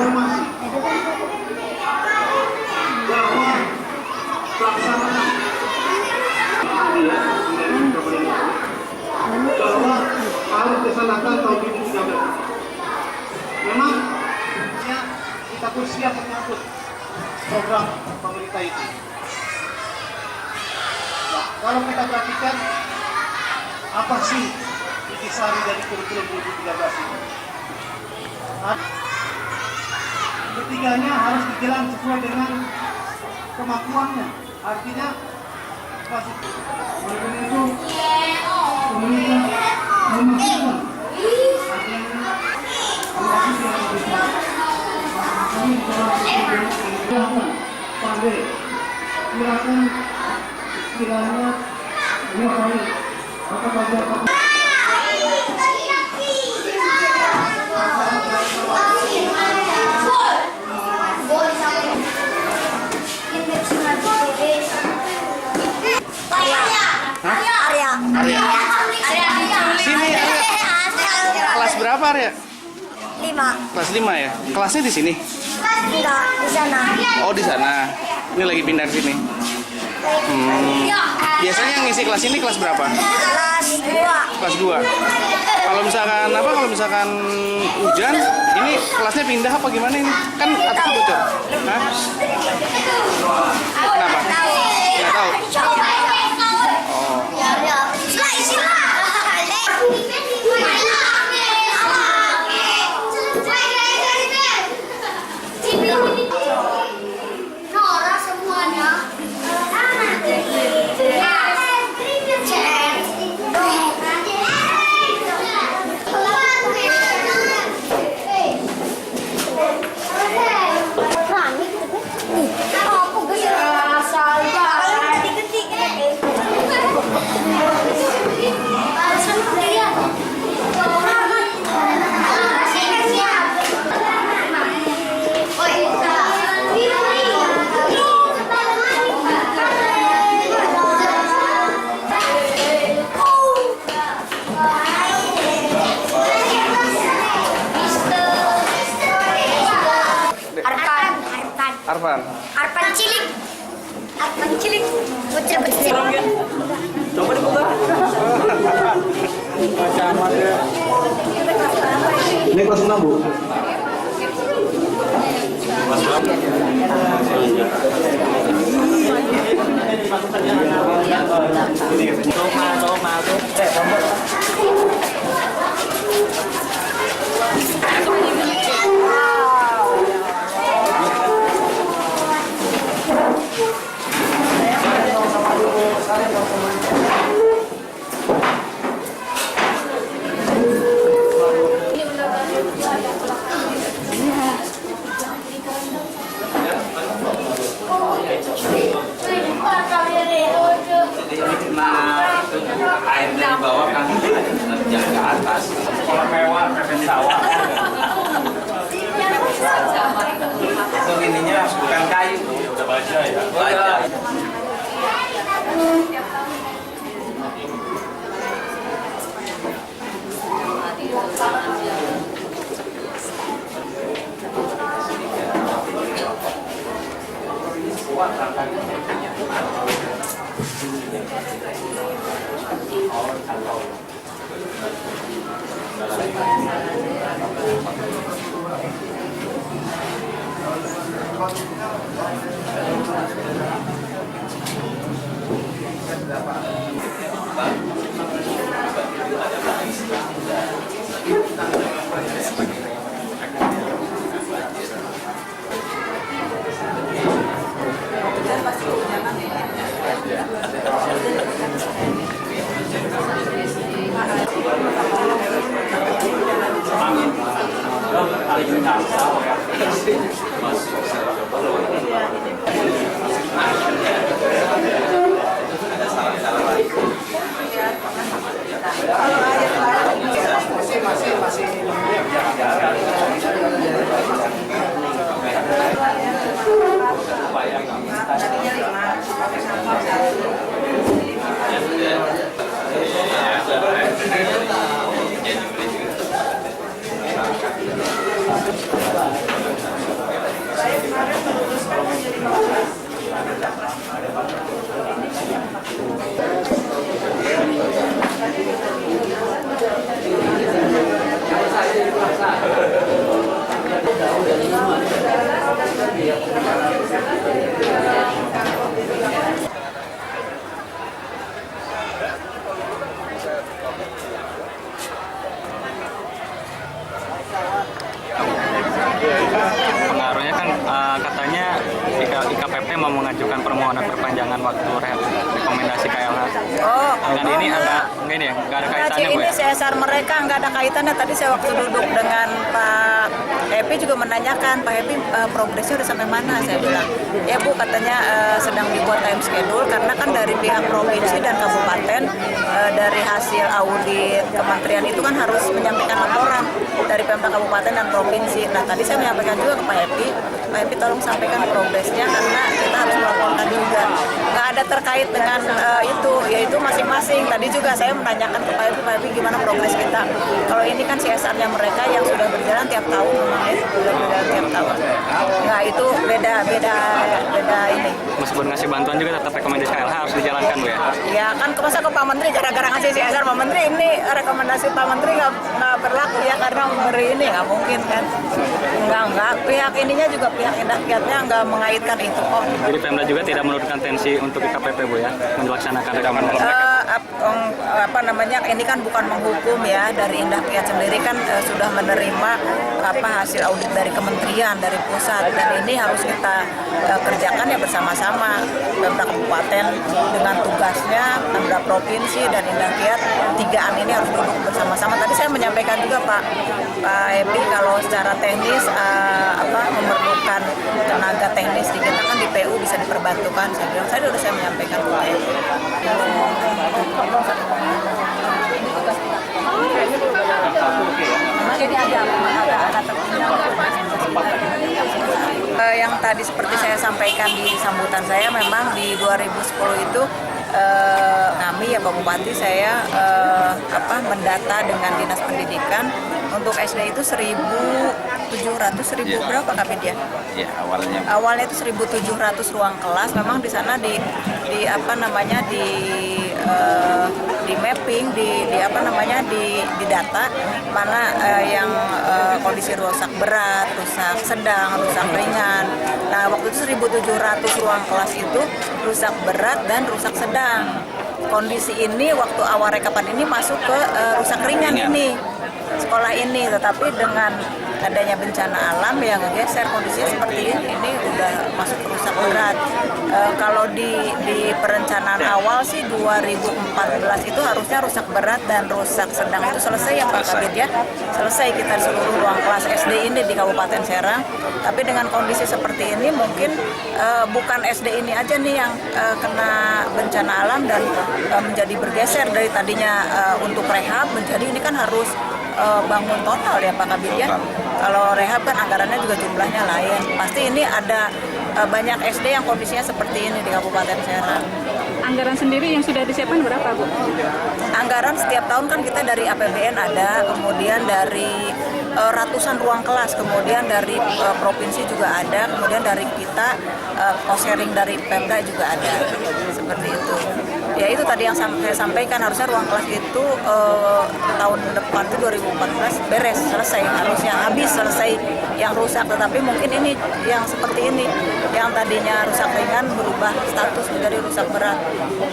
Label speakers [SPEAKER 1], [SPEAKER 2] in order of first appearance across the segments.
[SPEAKER 1] informasi bahwa pelaksanaan bahwa harus dilaksanakan tahun 2013. Memang kita pun siap menyambut program pemerintah itu. Nah, kalau kita perhatikan apa sih intisari dari kurikulum 2013 ini? Ketiganya harus dijalan sesuai dengan kemampuannya. Artinya masih oleh itu pemerintah memastikan pandai silakan kiranya 2 kali atau pada
[SPEAKER 2] Sini kelas berapa Arya?
[SPEAKER 3] 5.
[SPEAKER 2] Kelas 5 ya? Kelasnya di sini?
[SPEAKER 3] Enggak, di sana.
[SPEAKER 2] Oh di sana. Ini lagi pindah ke sini. Biasanya yang ngisi kelas ini kelas berapa?
[SPEAKER 3] Kelas 2.
[SPEAKER 2] Kelas 2. Kalau misalkan hujan, ini kelasnya pindah apa gimana ini? Kan atapnya bocor. Hah? Kenapa? Nggak tahu.
[SPEAKER 3] Nora semuanya.
[SPEAKER 2] Arfan.
[SPEAKER 3] Cilik. Bocil.
[SPEAKER 1] coba dibuka. Ini kelas 6 Bu.
[SPEAKER 4] Air dari bawah kan terjang ke atas. Kalau mewah pepes sawah. Itu ininya bukan kayu, udah baja ya. Baja.
[SPEAKER 5] Pengaruhnya kan katanya IKPP mau mengajukan permohonan perpanjangan waktu rekomendasi KLH.
[SPEAKER 6] Oh,
[SPEAKER 5] Dan ini ada nggak ada kaitannya Bu
[SPEAKER 6] ini
[SPEAKER 5] ya?
[SPEAKER 6] CSR mereka nggak ada kaitannya. Tadi saya waktu duduk dengan Pak Happy juga menanyakan, Pak Happy progresnya udah sampai mana? Saya bilang, ya Bu katanya sedang dibuat time schedule karena kan dari pihak provinsi dan kabupaten dari hasil audit kementerian itu kan harus menyampaikan laporan dari Pemda kabupaten dan provinsi. Nah tadi saya menyampaikan juga ke Pak Happy tolong sampaikan progresnya karena kita harus melaporkan juga. Nggak ada terkait dengan itu, yaitu masing-masing. Tadi juga saya menanyakan ke Pak Happy gimana progres kita. Kalau ini kan CSR-nya mereka yang sudah berjalan tiap tahun, memang ya, sudah berjalan tiap tahun. Nah itu beda ini.
[SPEAKER 5] Meskipun ngasih bantuan juga tetap rekomendasi KLH harus dijalankan Bu ya?
[SPEAKER 6] Ya kan masa ke Pak Menteri gara-gara ngasih CSR Pak Menteri ini rekomendasi Pak Menteri nggak berlaku ya karena memberi ini nggak mungkin kan. Enggak. Pihak ininya juga pihak Indahkiatnya nggak mengaitkan itu kok.
[SPEAKER 5] Jadi Pemda juga tidak menurunkan tensi untuk IKPP Bu ya? Melaksanakan rekomendasi.
[SPEAKER 6] Apa namanya, ini kan bukan menghukum ya, dari Indahkiat sendiri kan sudah menerima hasil audit dari kementerian, dari pusat, dan ini harus kita kerjakan ya bersama-sama. Pemda kabupaten dengan tugasnya, Pemda provinsi dan Indahkiat, tigaan ini harus duduk bersama-sama. Tadi saya menyampaikan juga Pak Happy kalau secara teknis memerlukan tenaga teknis di kita kan di PU bisa diperbantukan. Saya sudah menyampaikan ke Pak Happy. Jadi yang tadi seperti saya sampaikan di sambutan saya, memang di 2010 itu kami ya Pak Bupati saya mendata dengan Dinas Pendidikan untuk SD itu 1.700 berapa Kabid ya?
[SPEAKER 4] Ya, awalnya.
[SPEAKER 6] Awalnya itu 1.700 ruang kelas. Memang di sana di mapping, di data mana yang kondisi rusak berat, rusak sedang, rusak ringan. Nah, waktu itu 1.700 ruang kelas itu rusak berat dan rusak sedang. Kondisi ini waktu awal rekapan ini masuk ke rusak ringan ini sekolah ini, tetapi dengan adanya bencana alam yang geser kondisinya seperti ini udah masuk ke rusak berat. Kalau di perencanaan awal sih 2014 itu harusnya rusak berat dan rusak sedang itu selesai ya Pak Kabid ya, selesai kita seluruh ruang kelas SD ini di Kabupaten Serang. Tapi dengan kondisi seperti ini mungkin bukan SD ini aja nih yang kena bencana alam dan menjadi bergeser dari tadinya untuk rehab menjadi ini kan harus bangun total ya Pak Kabid ya. Kalau rehab kan anggarannya juga jumlahnya lain. Pasti ini ada banyak SD yang kondisinya seperti ini di Kabupaten Serang.
[SPEAKER 7] Anggaran sendiri yang sudah disiapkan berapa Bu?
[SPEAKER 6] Anggaran setiap tahun kan kita dari APBN ada, kemudian dari ratusan ruang kelas, kemudian dari provinsi juga ada, kemudian dari kita cost sharing dari Pemda juga ada, seperti itu. Ya itu tadi yang saya sampaikan, harusnya ruang kelas itu tahun depan itu 2014 beres, selesai, harusnya habis selesai yang rusak. Tetapi mungkin ini yang seperti ini, yang tadinya rusak ringan berubah status menjadi rusak berat.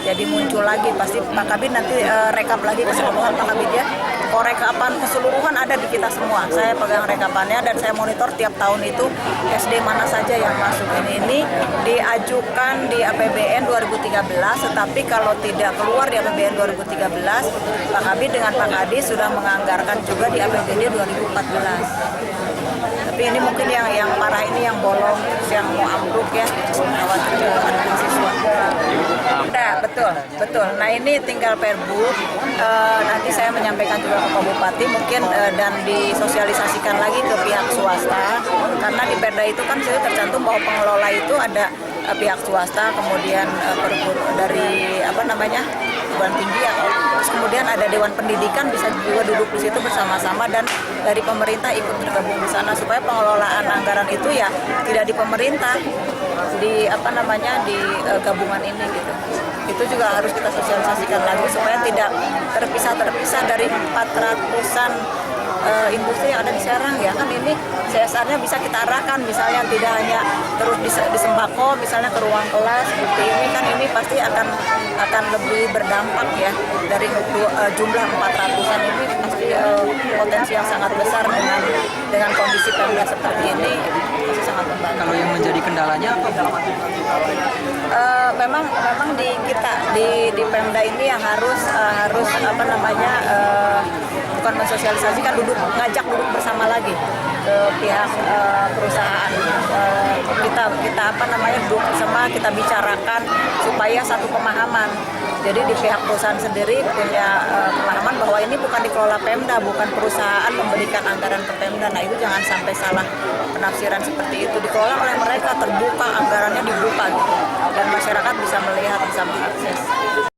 [SPEAKER 6] Jadi muncul lagi, pasti Pak Kabid nanti rekap lagi keseluruhan Pak Kabid ya. Kalau rekapan keseluruhan ada di kita semua. Saya pegang rekapannya dan saya monitor tiap tahun itu SD mana saja yang masuk. Ini diajukan di APBN 2013, tetapi kalau tidak keluar di APBN 2013, Pak Kabid dengan Pak Kadi sudah menganggarkan juga di APBD 2014. Tapi ini mungkin yang parah ini yang bolong, yang mau ambruk ya, khawatir juga ada siswa. Nah, betul. Nah ini tinggal Perbu. Nanti saya menyampaikan juga ke Pak Bupati mungkin dan disosialisasikan lagi ke pihak swasta. Karena di Perda itu kan sudah tercantum bahwa pengelola itu ada pihak swasta, kemudian dari perguruan tinggi ya. Terus kemudian ada Dewan Pendidikan bisa juga duduk di situ bersama-sama dan dari pemerintah ikut bergabung di sana supaya pengelolaan anggaran itu ya tidak di pemerintah gabungan ini gitu. Itu juga harus kita sosialisasikan lagi supaya tidak terpisah dari 400-an industri yang ada di Serang ya kan. Ini CSR-nya bisa kita arahkan, misalnya tidak hanya terus di sembako, misalnya ke ruang kelas seperti ini kan, ini pasti akan lebih berdampak ya. Dari jumlah 400-an ini pasti potensi yang sangat besar dengan kondisi Pemda seperti ini pasti sangat membantu.
[SPEAKER 8] Kalau yang menjadi kendalanya apa?
[SPEAKER 6] Memang di Pemda ini yang harus bukan mensosialisasikan, ngajak duduk bersama lagi ke pihak perusahaan. Kita duduk bersama, kita bicarakan supaya satu pemahaman. Jadi di pihak perusahaan sendiri punya pemahaman bahwa ini bukan dikelola Pemda, bukan perusahaan memberikan anggaran ke Pemda. Nah itu jangan sampai salah penafsiran seperti itu. Dikelola oleh mereka, terbuka, anggarannya dibuka gitu, dan masyarakat bisa melihat, bisa mengakses.